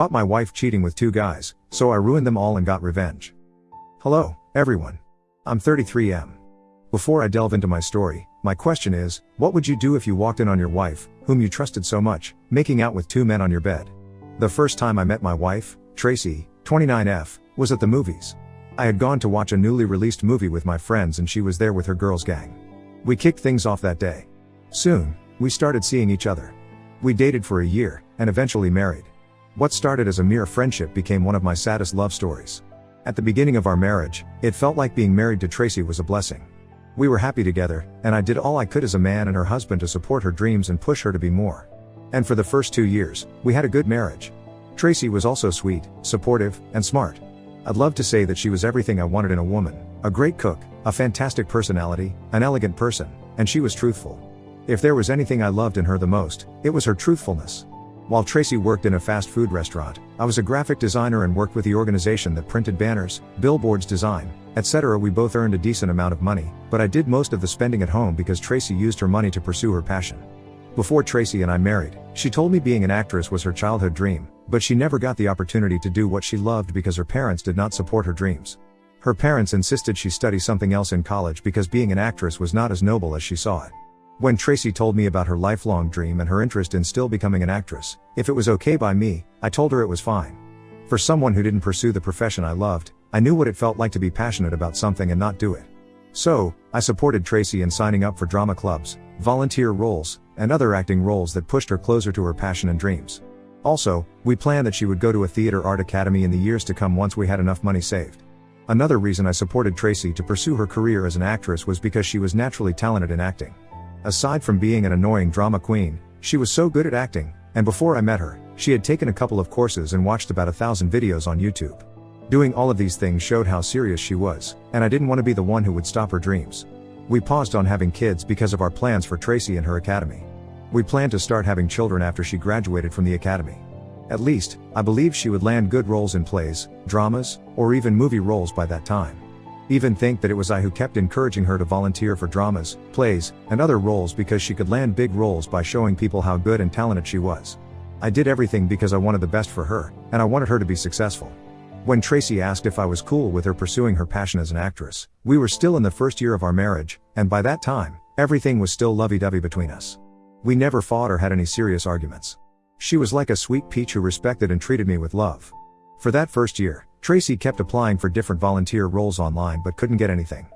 Caught my wife cheating with 2 guys, so I ruined them all and got revenge. Hello, everyone. I'm 33M. Before I delve into my story, my question is, what would you do if you walked in on your wife, whom you trusted so much, making out with 2 men on your bed? The first time I met my wife, Tracy, 29F, was at the movies. I had gone to watch a newly released movie with my friends and she was there with her girls gang. We kicked things off that day. Soon, we started seeing each other. We dated for a year, and eventually married. What started as a mere friendship became one of my saddest love stories. At the beginning of our marriage, it felt like being married to Tracy was a blessing. We were happy together, and I did all I could as a man and her husband to support her dreams and push her to be more. And for the first 2 years, we had a good marriage. Tracy was also sweet, supportive, and smart. I'd love to say that she was everything I wanted in a woman: a great cook, a fantastic personality, an elegant person, and she was truthful. If there was anything I loved in her the most, it was her truthfulness. While Tracy worked in a fast food restaurant, I was a graphic designer and worked with the organization that printed banners, billboards design, etc. We both earned a decent amount of money, but I did most of the spending at home because Tracy used her money to pursue her passion. Before Tracy and I married, she told me being an actress was her childhood dream, but she never got the opportunity to do what she loved because her parents did not support her dreams. Her parents insisted she study something else in college because being an actress was not as noble as she saw it. When Tracy told me about her lifelong dream and her interest in still becoming an actress, if it was okay by me, I told her it was fine. For someone who didn't pursue the profession I loved, I knew what it felt like to be passionate about something and not do it. So, I supported Tracy in signing up for drama clubs, volunteer roles, and other acting roles that pushed her closer to her passion and dreams. Also, we planned that she would go to a theater art academy in the years to come once we had enough money saved. Another reason I supported Tracy to pursue her career as an actress was because she was naturally talented in acting. Aside from being an annoying drama queen, she was so good at acting, and before I met her, she had taken a couple of courses and watched about 1,000 videos on YouTube. Doing all of these things showed how serious she was, and I didn't want to be the one who would stop her dreams. We paused on having kids because of our plans for Tracy and her academy. We planned to start having children after she graduated from the academy. At least, I believed she would land good roles in plays, dramas, or even movie roles by that time. Even think that it was I who kept encouraging her to volunteer for dramas, plays, and other roles because she could land big roles by showing people how good and talented she was. I did everything because I wanted the best for her, and I wanted her to be successful. When Tracy asked if I was cool with her pursuing her passion as an actress, we were still in the first year of our marriage, and by that time, everything was still lovey-dovey between us. We never fought or had any serious arguments. She was like a sweet peach who respected and treated me with love. For that first year, Tracy kept applying for different volunteer roles online but couldn't get anything.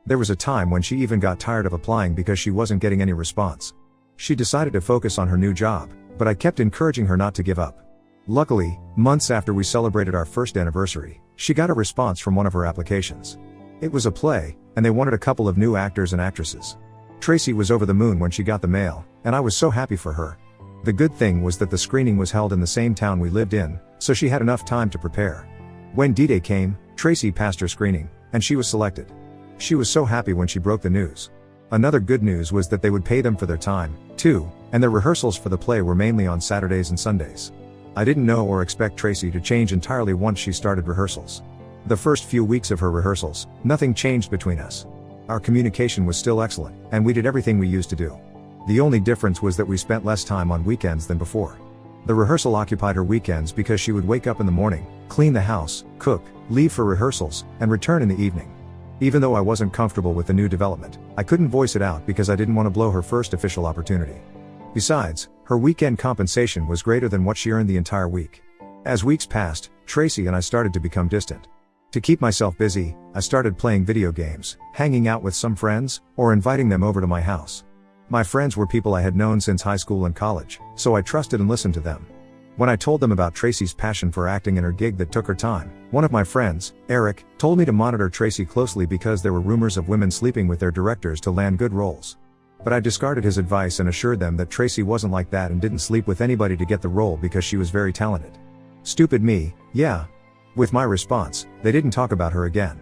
There was a time when she even got tired of applying because she wasn't getting any response. She decided to focus on her new job, but I kept encouraging her not to give up. Luckily, months after we celebrated our first anniversary, she got a response from one of her applications. It was a play, and they wanted a couple of new actors and actresses. Tracy was over the moon when she got the mail, and I was so happy for her. The good thing was that the screening was held in the same town we lived in, so she had enough time to prepare. When D-Day came, Tracy passed her screening, and she was selected. She was so happy when she broke the news. Another good news was that they would pay them for their time, too, and their rehearsals for the play were mainly on Saturdays and Sundays. I didn't know or expect Tracy to change entirely once she started rehearsals. The first few weeks of her rehearsals, nothing changed between us. Our communication was still excellent, and we did everything we used to do. The only difference was that we spent less time on weekends than before. The rehearsal occupied her weekends because she would wake up in the morning, clean the house, cook, leave for rehearsals, and return in the evening. Even though I wasn't comfortable with the new development, I couldn't voice it out because I didn't want to blow her first official opportunity. Besides, her weekend compensation was greater than what she earned the entire week. As weeks passed, Tracy and I started to become distant. To keep myself busy, I started playing video games, hanging out with some friends, or inviting them over to my house. My friends were people I had known since high school and college, so I trusted and listened to them. When I told them about Tracy's passion for acting and her gig that took her time, one of my friends, Eric, told me to monitor Tracy closely because there were rumors of women sleeping with their directors to land good roles. But I discarded his advice and assured them that Tracy wasn't like that and didn't sleep with anybody to get the role because she was very talented. Stupid me, yeah. With my response, they didn't talk about her again.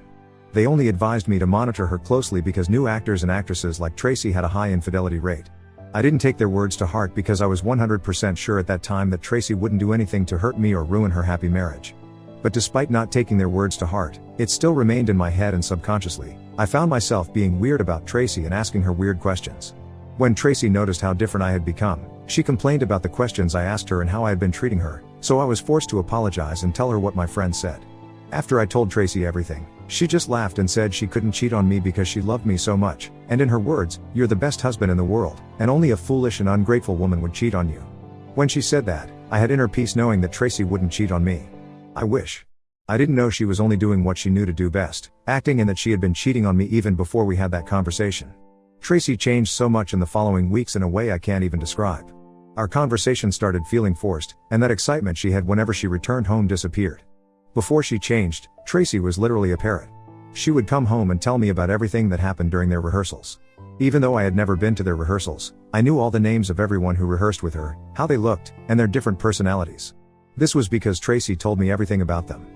They only advised me to monitor her closely because new actors and actresses like Tracy had a high infidelity rate. I didn't take their words to heart because I was 100% sure at that time that Tracy wouldn't do anything to hurt me or ruin her happy marriage. But despite not taking their words to heart, it still remained in my head and subconsciously, I found myself being weird about Tracy and asking her weird questions. When Tracy noticed how different I had become, she complained about the questions I asked her and how I had been treating her, so I was forced to apologize and tell her what my friend said. After I told Tracy everything, she just laughed and said she couldn't cheat on me because she loved me so much, and in her words, "You're the best husband in the world, and only a foolish and ungrateful woman would cheat on you." When she said that, I had inner peace knowing that Tracy wouldn't cheat on me. I wish. I didn't know she was only doing what she knew to do best, acting, and that she had been cheating on me even before we had that conversation. Tracy changed so much in the following weeks in a way I can't even describe. Our conversation started feeling forced, and that excitement she had whenever she returned home disappeared. Before she changed, Tracy was literally a parrot. She would come home and tell me about everything that happened during their rehearsals. Even though I had never been to their rehearsals, I knew all the names of everyone who rehearsed with her, how they looked, and their different personalities. This was because Tracy told me everything about them.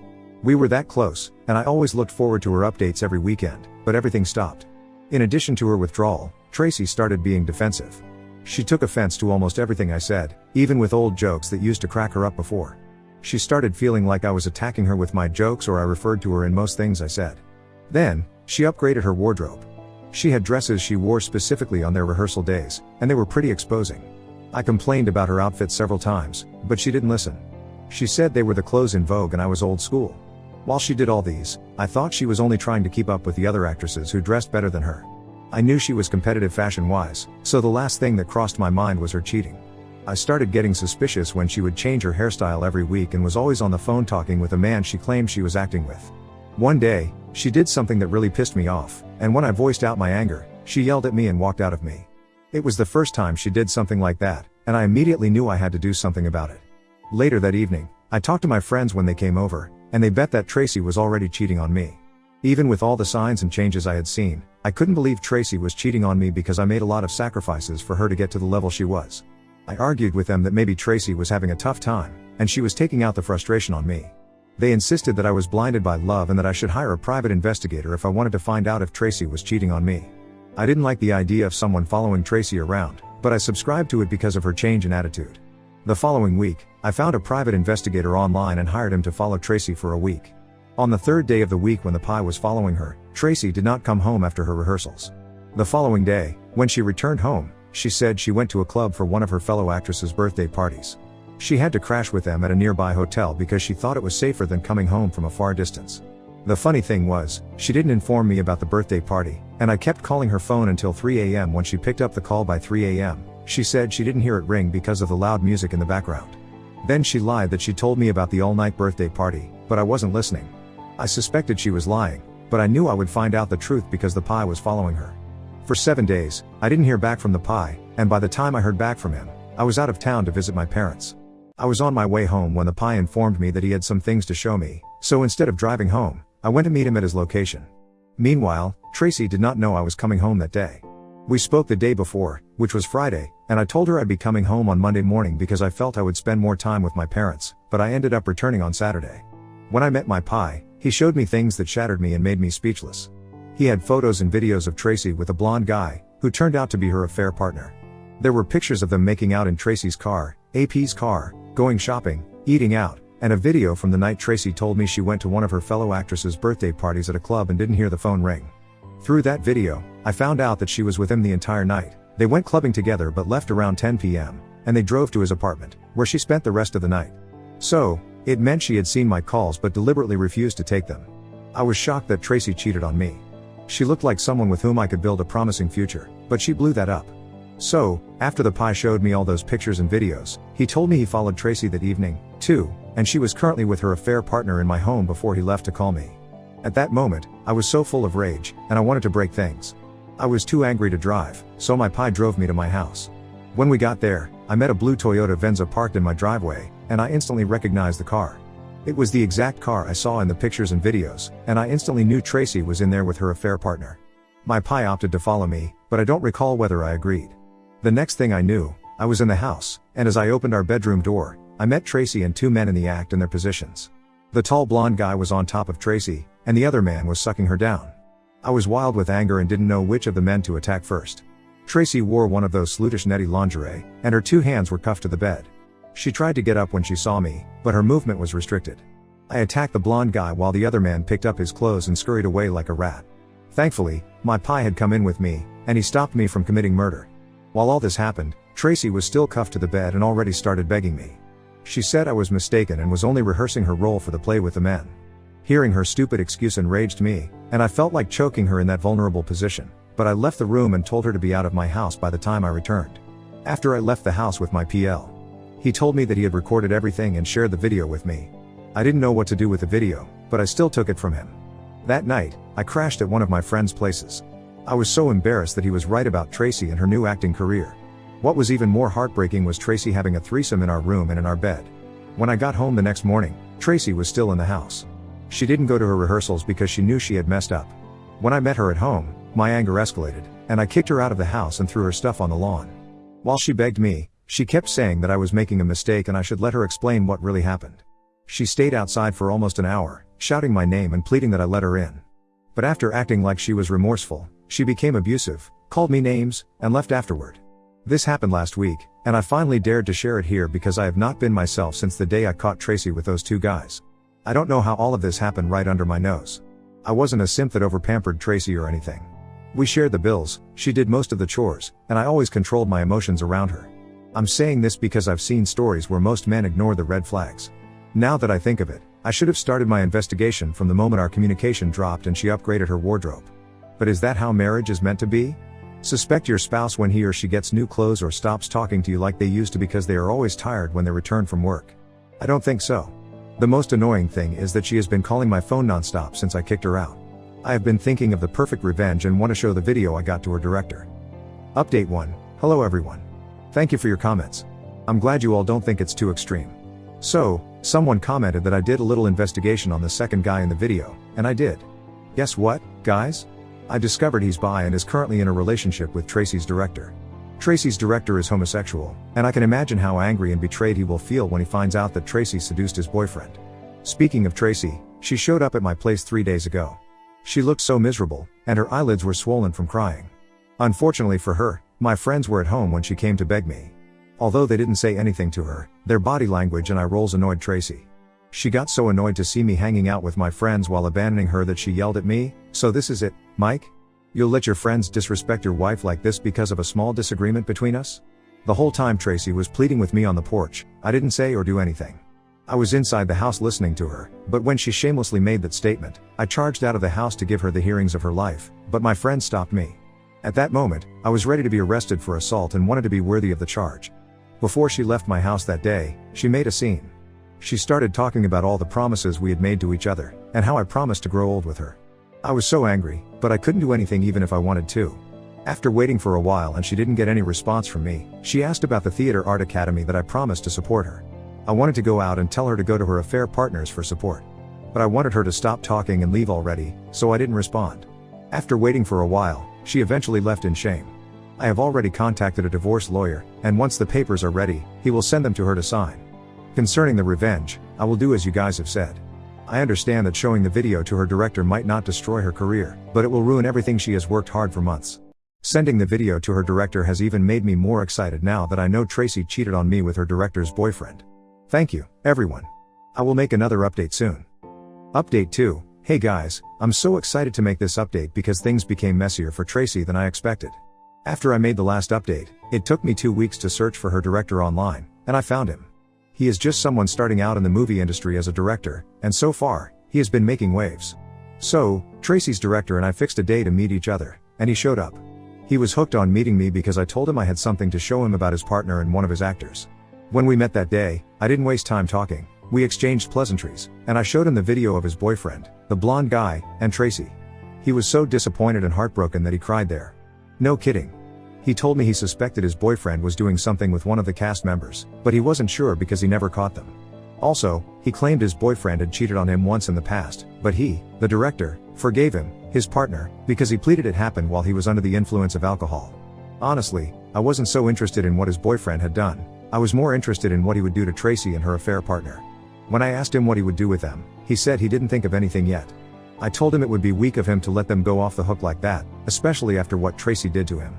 We were that close, and I always looked forward to her updates every weekend, but everything stopped. In addition to her withdrawal, Tracy started being defensive. She took offense to almost everything I said, even with old jokes that used to crack her up before. She started feeling like I was attacking her with my jokes, or I referred to her in most things I said. Then, she upgraded her wardrobe. She had dresses she wore specifically on their rehearsal days, and they were pretty exposing. I complained about her outfits several times, but she didn't listen. She said they were the clothes in vogue and I was old school. While she did all these, I thought she was only trying to keep up with the other actresses who dressed better than her. I knew she was competitive fashion-wise, so the last thing that crossed my mind was her cheating. I started getting suspicious when she would change her hairstyle every week and was always on the phone talking with a man she claimed she was acting with. One day, she did something that really pissed me off, and when I voiced out my anger, she yelled at me and walked out of me. It was the first time she did something like that, and I immediately knew I had to do something about it. Later that evening, I talked to my friends when they came over, and they bet that Tracy was already cheating on me. Even with all the signs and changes I had seen, I couldn't believe Tracy was cheating on me because I made a lot of sacrifices for her to get to the level she was. I argued with them that maybe Tracy was having a tough time, and she was taking out the frustration on me. They insisted that I was blinded by love and that I should hire a private investigator if I wanted to find out if Tracy was cheating on me. I didn't like the idea of someone following Tracy around, but I subscribed to it because of her change in attitude. The following week, I found a private investigator online and hired him to follow Tracy for a week. On the third day of the week when the pie was following her, Tracy did not come home after her rehearsals. The following day, when she returned home, she said she went to a club for one of her fellow actresses' birthday parties. She had to crash with them at a nearby hotel because she thought it was safer than coming home from a far distance. The funny thing was, she didn't inform me about the birthday party, and I kept calling her phone until 3 a.m. When she picked up the call by 3 a.m., she said she didn't hear it ring because of the loud music in the background. Then she lied that she told me about the all-night birthday party, but I wasn't listening. I suspected she was lying, but I knew I would find out the truth because the pie was following her. For 7 days, I didn't hear back from the pie, and by the time I heard back from him, I was out of town to visit my parents. I was on my way home when the pie informed me that he had some things to show me, so instead of driving home, I went to meet him at his location. Meanwhile, Tracy did not know I was coming home that day. We spoke the day before, which was Friday, and I told her I'd be coming home on Monday morning because I felt I would spend more time with my parents, but I ended up returning on Saturday. When I met my pie, he showed me things that shattered me and made me speechless. He had photos and videos of Tracy with a blonde guy, who turned out to be her affair partner. There were pictures of them making out in Tracy's car, AP's car, going shopping, eating out, and a video from the night Tracy told me she went to one of her fellow actresses' birthday parties at a club and didn't hear the phone ring. Through that video, I found out that she was with him the entire night. They went clubbing together but left around 10 p.m., and they drove to his apartment, where she spent the rest of the night. So, it meant she had seen my calls but deliberately refused to take them. I was shocked that Tracy cheated on me. She looked like someone with whom I could build a promising future, but she blew that up. So, after the pie showed me all those pictures and videos, he told me he followed Tracy that evening, too, and she was currently with her affair partner in my home before he left to call me. At that moment, I was so full of rage, and I wanted to break things. I was too angry to drive, so my pie drove me to my house. When we got there, I met a blue Toyota Venza parked in my driveway, and I instantly recognized the car. It was the exact car I saw in the pictures and videos, and I instantly knew Tracy was in there with her affair partner. My pie opted to follow me, but I don't recall whether I agreed. The next thing I knew, I was in the house, and as I opened our bedroom door, I met Tracy and two men in the act in their positions. The tall blonde guy was on top of Tracy, and the other man was sucking her down. I was wild with anger and didn't know which of the men to attack first. Tracy wore one of those sluttish netty lingerie, and her two hands were cuffed to the bed. She tried to get up when she saw me, but her movement was restricted. I attacked the blonde guy while the other man picked up his clothes and scurried away like a rat. Thankfully, my pie had come in with me, and he stopped me from committing murder. While all this happened, Tracy was still cuffed to the bed and already started begging me. She said I was mistaken and was only rehearsing her role for the play with the men. Hearing her stupid excuse enraged me, and I felt like choking her in that vulnerable position, but I left the room and told her to be out of my house by the time I returned. After I left the house with my PL, he told me that he had recorded everything and shared the video with me. I didn't know what to do with the video, but I still took it from him. That night, I crashed at one of my friend's places. I was so embarrassed that he was right about Tracy and her new acting career. What was even more heartbreaking was Tracy having a threesome in our room and in our bed. When I got home the next morning, Tracy was still in the house. She didn't go to her rehearsals because she knew she had messed up. When I met her at home, my anger escalated, and I kicked her out of the house and threw her stuff on the lawn. While she begged me, she kept saying that I was making a mistake and I should let her explain what really happened. She stayed outside for almost an hour, shouting my name and pleading that I let her in. But after acting like she was remorseful, she became abusive, called me names, and left afterward. This happened last week, and I finally dared to share it here because I have not been myself since the day I caught Tracy with those two guys. I don't know how all of this happened right under my nose. I wasn't a simp that over-pampered Tracy or anything. We shared the bills, she did most of the chores, and I always controlled my emotions around her. I'm saying this because I've seen stories where most men ignore the red flags. Now that I think of it, I should have started my investigation from the moment our communication dropped and she upgraded her wardrobe. But is that how marriage is meant to be? Suspect your spouse when he or she gets new clothes or stops talking to you like they used to because they are always tired when they return from work. I don't think so. The most annoying thing is that she has been calling my phone nonstop since I kicked her out. I have been thinking of the perfect revenge and want to show the video I got to her director. Update 1. Hello everyone. Thank you for your comments. I'm glad you all don't think it's too extreme. So, someone commented that I did a little investigation on the second guy in the video, and I did. Guess what, guys? I discovered he's bi and is currently in a relationship with Tracy's director. Tracy's director is homosexual, and I can imagine how angry and betrayed he will feel when he finds out that Tracy seduced his boyfriend. Speaking of Tracy, she showed up at my place 3 days ago. She looked so miserable, and her eyelids were swollen from crying. Unfortunately for her, my friends were at home when she came to beg me. Although they didn't say anything to her, their body language and eye rolls annoyed Tracy. She got so annoyed to see me hanging out with my friends while abandoning her that she yelled at me, "So this is it, Mike? You'll let your friends disrespect your wife like this because of a small disagreement between us?" The whole time Tracy was pleading with me on the porch, I didn't say or do anything. I was inside the house listening to her, but when she shamelessly made that statement, I charged out of the house to give her the hearings of her life, but my friend stopped me. At that moment, I was ready to be arrested for assault and wanted to be worthy of the charge. Before she left my house that day, she made a scene. She started talking about all the promises we had made to each other, and how I promised to grow old with her. I was so angry, but I couldn't do anything even if I wanted to. After waiting for a while and she didn't get any response from me, she asked about the theater art academy that I promised to support her. I wanted to go out and tell her to go to her affair partners for support. But I wanted her to stop talking and leave already, so I didn't respond. After waiting for a while, she eventually left in shame. I have already contacted a divorce lawyer, and once the papers are ready, he will send them to her to sign. Concerning the revenge, I will do as you guys have said. I understand that showing the video to her director might not destroy her career, but it will ruin everything she has worked hard for months. Sending the video to her director has even made me more excited now that I know Tracy cheated on me with her director's boyfriend. Thank you, everyone. I will make another update soon. Update 2. Hey guys, I'm so excited to make this update because things became messier for Tracy than I expected. After I made the last update, it took me 2 weeks to search for her director online, and I found him. He is just someone starting out in the movie industry as a director, and so far, he has been making waves. So, Tracy's director and I fixed a day to meet each other, and he showed up. He was hooked on meeting me because I told him I had something to show him about his partner and one of his actors. When we met that day, I didn't waste time talking. We exchanged pleasantries, and I showed him the video of his boyfriend, the blonde guy, and Tracy. He was so disappointed and heartbroken that he cried there. No kidding. He told me he suspected his boyfriend was doing something with one of the cast members, but he wasn't sure because he never caught them. Also, he claimed his boyfriend had cheated on him once in the past, but he, the director, forgave him, his partner, because he pleaded it happened while he was under the influence of alcohol. Honestly, I wasn't so interested in what his boyfriend had done. I was more interested in what he would do to Tracy and her affair partner. When I asked him what he would do with them, he said he didn't think of anything yet. I told him it would be weak of him to let them go off the hook like that, especially after what Tracy did to him.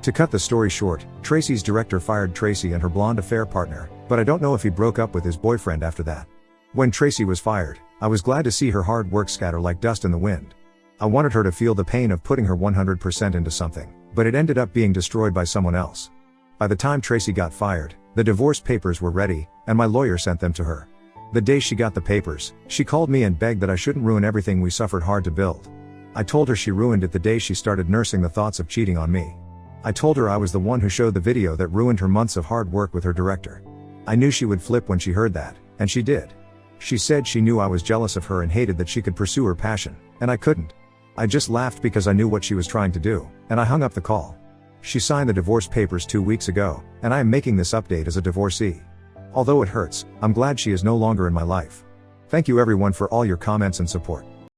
To cut the story short, Tracy's director fired Tracy and her blonde affair partner, but I don't know if he broke up with his boyfriend after that. When Tracy was fired, I was glad to see her hard work scatter like dust in the wind. I wanted her to feel the pain of putting her 100% into something, but it ended up being destroyed by someone else. By the time Tracy got fired, the divorce papers were ready, and my lawyer sent them to her. The day she got the papers, she called me and begged that I shouldn't ruin everything we suffered hard to build. I told her she ruined it the day she started nursing the thoughts of cheating on me. I told her I was the one who showed the video that ruined her months of hard work with her director. I knew she would flip when she heard that, and she did. She said she knew I was jealous of her and hated that she could pursue her passion, and I couldn't. I just laughed because I knew what she was trying to do, and I hung up the call. She signed the divorce papers 2 weeks ago, and I am making this update as a divorcee. Although it hurts, I'm glad she is no longer in my life. Thank you everyone for all your comments and support.